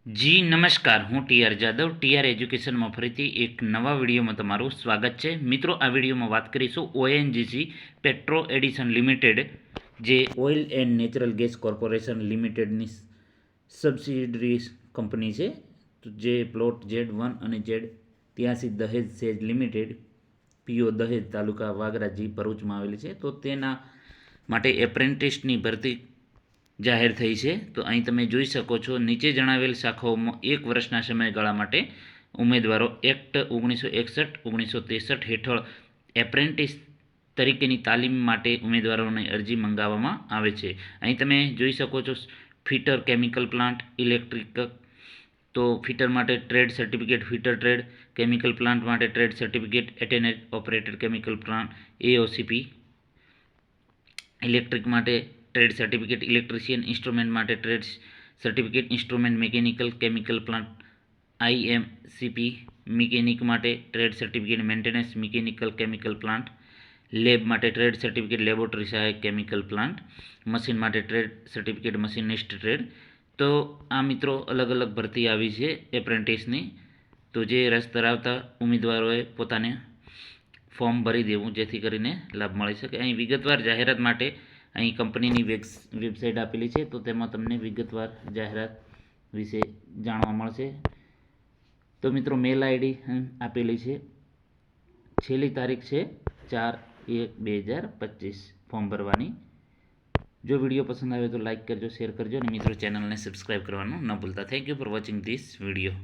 જી નમસ્કાર, હું TR Jadav TR એજ્યુકેશનમાં ફરીથી એક નવા વિડીયોમાં તમારું સ્વાગત છે. મિત્રો, આ વિડીયોમાં વાત કરીશું ઓએનજીસી પેટ્રો એડિશન લિમિટેડ, જે Oil and Natural Gas Corporation લિમિટેડની સબસિડરી કંપની છે, જે પ્લોટ Z1 અને Z83 દહેજ સેજ લિમિટેડ, પીઓ દહેજ, તાલુકા વાગરાજી, ભરૂચમાં આવેલી છે. તો તેના માટે એપ્રેન્ટિસની ભરતી જાહેર થઈ છે. તો અહીં તમે જોઈ શકો છો, નીચે જણાવેલ શાખાઓમાં 1 વર્ષના સમયગાળા માટે ઉમેદવારો એક્ટ 1961 1963 હેઠળ એપ્રેન્ટિસ તરીકેની તાલીમ માટે ઉમેદવારોની અરજી મંગાવવામાં આવે છે. અહીં તમે જોઈ શકો છો, ફિટર કેમિકલ પ્લાન્ટ ઇલેક્ટ્રિક, તો ફિટર માટે trade certificate fitter trade, chemical plant માટે trade certificate attendant operated chemical plant AOCP, electric માટે ટ્રેડ સર્ટિફિકેટ ઇલેક્ટ્રિશિયન, ઇન્સ્ટ્રુમેન્ટ માટે trade certificate instrument mechanical chemical plant IMCP, mechanic માટે trade certificate maintenance mechanical chemical plant, lab માટે trade certificate laboratory સહાયક chemical plant, machine માટે trade certificate machinist trade. તો આ મિત્રો અલગ અલગ ભરતી આવી છે એપ્રેન્ટિસની. તો જે રસ ધરાવતા ઉમેદવારોએ પોતાને ફોર્મ ભરી દેવું, જેથી કરીને લાભ મળી શકે. અહીં વિગતવાર જાહેરાત માટે અહીં કંપનીની વેબસાઇટ આપેલી છે, તો તેમાં તમને વિગતવાર જાહેરાત વિશે જાણવા મળશે. તો મિત્રો, મેલ આઈડી આપેલી છે. છેલ્લી તારીખ છે 4/1/2025 ફોર્મ ભરવાની. જો વિડીયો પસંદ આવે તો લાઇક કરજો, શેર કરજો અને મિત્રો ચેનલને સબસ્ક્રાઈબ કરવાનું ન ભૂલતા. Thank you for watching this video.